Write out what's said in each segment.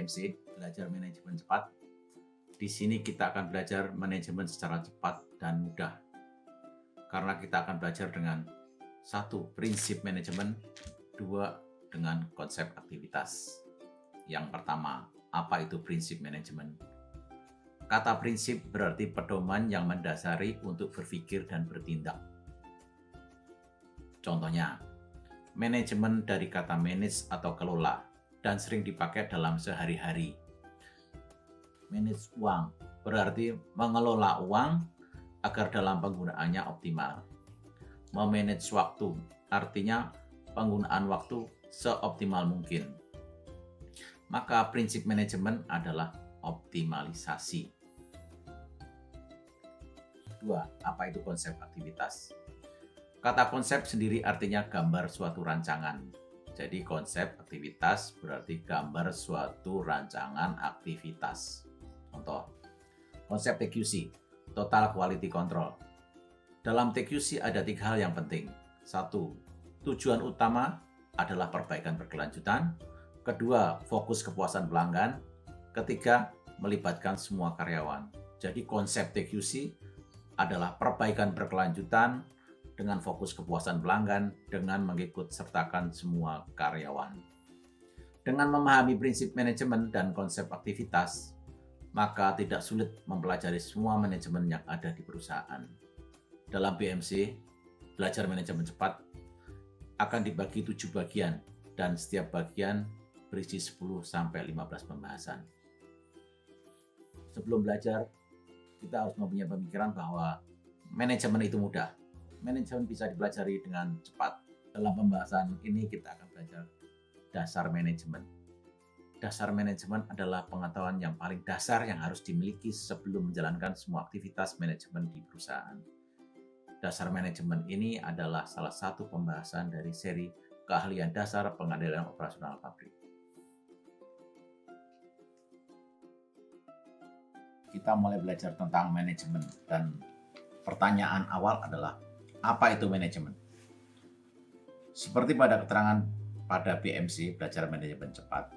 BMC, belajar manajemen cepat. Di sini kita akan belajar manajemen secara cepat dan mudah. Karena kita akan belajar dengan satu, prinsip manajemen, dua, dengan konsep aktivitas. Yang pertama, apa itu prinsip manajemen? Kata prinsip berarti pedoman yang mendasari untuk berpikir dan bertindak. Contohnya, manajemen dari kata manage atau kelola dan sering dipakai dalam sehari-hari. Manage uang berarti mengelola uang agar dalam penggunaannya optimal. Memanage waktu artinya penggunaan waktu seoptimal mungkin. Maka prinsip manajemen adalah optimalisasi. Dua, apa itu konsep aktivitas? Kata konsep sendiri artinya gambar suatu rancangan. Jadi konsep aktivitas berarti gambar suatu rancangan aktivitas. Contoh, konsep TQC, Total Quality Control. Dalam TQC ada 3 hal yang penting. 1. Tujuan utama adalah perbaikan berkelanjutan. Kedua, fokus kepuasan pelanggan. Ketiga, melibatkan semua karyawan. Jadi konsep TQC adalah perbaikan berkelanjutan dengan fokus kepuasan pelanggan dengan mengikut sertakan semua karyawan. Dengan memahami prinsip manajemen dan konsep aktivitas, maka tidak sulit mempelajari semua manajemen yang ada di perusahaan. Dalam BMC, belajar manajemen cepat akan dibagi 7 bagian dan setiap bagian berisi 10-15 pembahasan. Sebelum belajar, kita harus mempunyai pemikiran bahwa manajemen itu mudah. Manajemen bisa dipelajari dengan cepat. Dalam pembahasan ini kita akan belajar dasar manajemen. Dasar manajemen adalah pengetahuan yang paling dasar yang harus dimiliki sebelum menjalankan semua aktivitas manajemen di perusahaan. Dasar manajemen ini adalah salah satu pembahasan dari seri keahlian dasar pengendalian operasional pabrik. Kita mulai belajar tentang manajemen dan pertanyaan awal adalah apa itu manajemen? Seperti pada keterangan pada BMC, belajar manajemen cepat.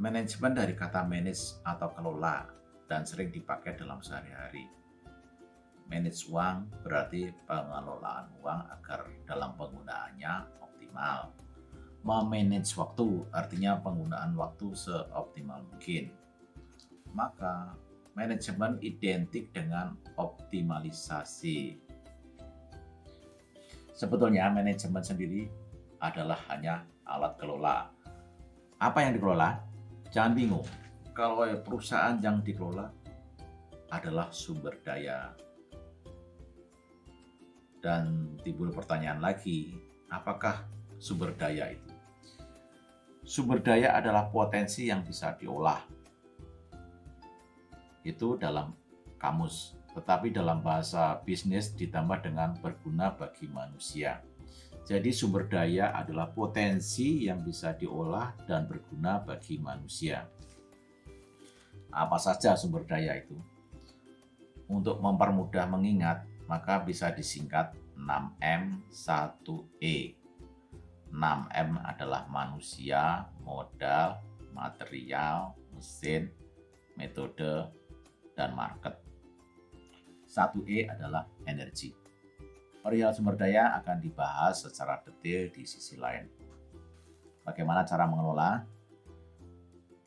Manajemen dari kata manage atau kelola dan sering dipakai dalam sehari-hari. Manage uang berarti pengelolaan uang agar dalam penggunaannya optimal. Memanage waktu artinya penggunaan waktu seoptimal mungkin. Maka manajemen identik dengan optimalisasi. Sebetulnya manajemen sendiri adalah hanya alat kelola. Apa yang dikelola? Jangan bingung, kalau perusahaan yang dikelola adalah sumber daya. Dan timbul pertanyaan lagi, apakah sumber daya itu? Sumber daya adalah potensi yang bisa diolah. Itu dalam kamus. Tetapi dalam bahasa bisnis ditambah dengan berguna bagi manusia. Jadi sumber daya adalah potensi yang bisa diolah dan berguna bagi manusia. Apa saja sumber daya itu? Untuk mempermudah mengingat, maka bisa disingkat 6M 1E. 6M adalah manusia, modal, material, mesin, metode, dan market. 1E adalah energi. Perihal sumber daya akan dibahas secara detail di sisi lain. Bagaimana cara mengelola?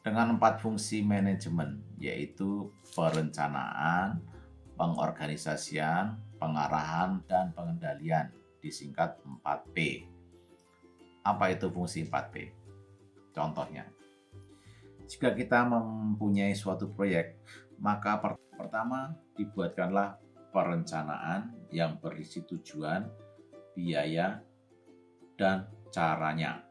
Dengan 4 fungsi manajemen, yaitu perencanaan, pengorganisasian, pengarahan, dan pengendalian, disingkat 4P. Apa itu fungsi 4P? Contohnya, jika kita mempunyai suatu proyek, maka pertama dibuatkanlah perencanaan yang berisi tujuan, biaya, dan caranya.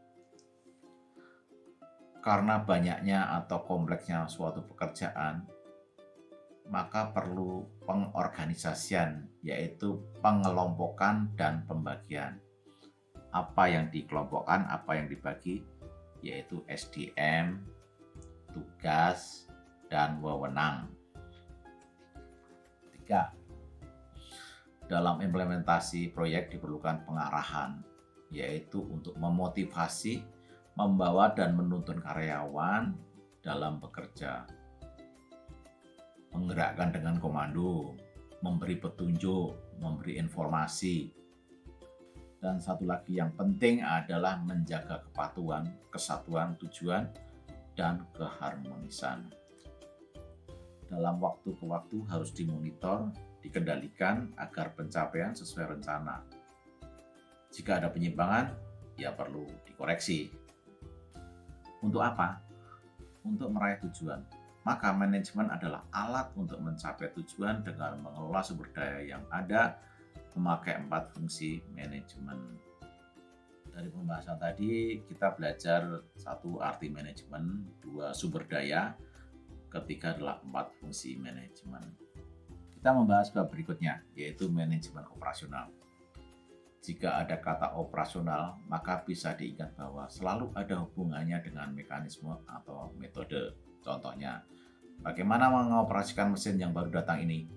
Karena banyaknya atau kompleksnya suatu pekerjaan, maka perlu pengorganisasian, yaitu pengelompokan dan pembagian. Apa yang dikelompokkan, apa yang dibagi, yaitu SDM, tugas, dan wewenang. 3. Dalam implementasi proyek diperlukan pengarahan, yaitu untuk memotivasi, membawa dan menuntun karyawan dalam bekerja, menggerakkan dengan komando, memberi petunjuk, memberi informasi. Dan satu lagi yang penting adalah menjaga kepatuhan, kesatuan tujuan, dan keharmonisan. Dalam waktu ke waktu harus dimonitor, dikendalikan agar pencapaian sesuai rencana. Jika ada penyimpangan, ya perlu dikoreksi. Untuk apa? Untuk meraih tujuan. Maka manajemen adalah alat untuk mencapai tujuan dengan mengelola sumber daya yang ada, memakai 4 fungsi manajemen. Dari pembahasan tadi kita belajar 1 arti manajemen, 2 sumber daya, ketiga adalah 4 fungsi manajemen. Kita membahas bab berikutnya, yaitu manajemen operasional. Jika ada kata operasional, maka bisa diingat bahwa selalu ada hubungannya dengan mekanisme atau metode. Contohnya, bagaimana mengoperasikan mesin yang baru datang ini?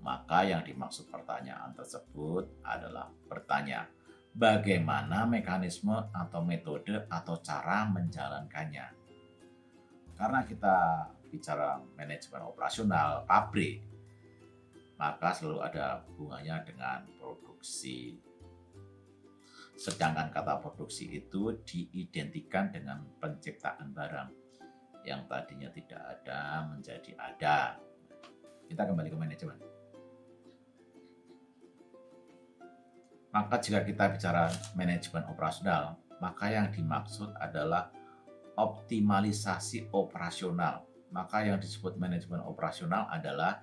Maka yang dimaksud pertanyaan tersebut adalah bertanya, bagaimana mekanisme atau metode atau cara menjalankannya? Karena kita bicara manajemen operasional pabrik, maka selalu ada hubungannya dengan produksi. Sedangkan kata produksi itu diidentikan dengan penciptaan barang yang tadinya tidak ada menjadi ada. Kita kembali ke manajemen. Maka jika kita bicara manajemen operasional, maka yang dimaksud adalah optimalisasi operasional. Maka yang disebut manajemen operasional adalah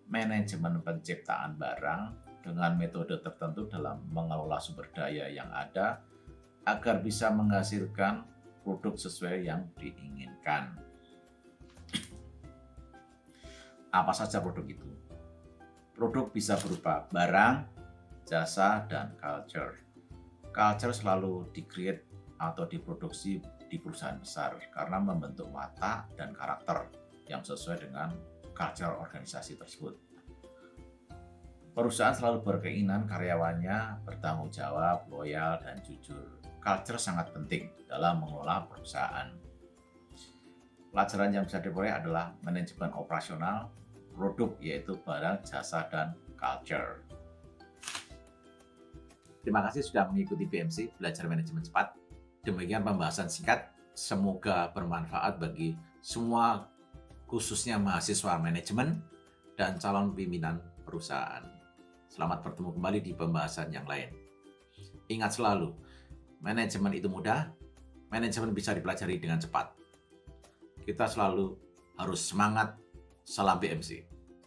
manajemen penciptaan barang dengan metode tertentu dalam mengelola sumber daya yang ada agar bisa menghasilkan produk sesuai yang diinginkan. Apa saja produk itu? Produk bisa berupa barang, jasa, dan culture. Culture selalu di-create atau diproduksi di perusahaan besar karena membentuk watak dan karakter yang sesuai dengan culture organisasi tersebut. Perusahaan selalu berkeinginan karyawannya bertanggung jawab, loyal, dan jujur. Culture sangat penting dalam mengelola perusahaan. Pelajaran yang bisa diperoleh adalah manajemen operasional, produk yaitu barang, jasa, dan culture. Terima kasih sudah mengikuti BMC Belajar Manajemen Cepat. Demikian pembahasan singkat. Semoga bermanfaat bagi semua, khususnya mahasiswa manajemen dan calon pimpinan perusahaan. Selamat bertemu kembali di pembahasan yang lain. Ingat selalu, manajemen itu mudah, manajemen bisa dipelajari dengan cepat. Kita selalu harus semangat. Salam BMC.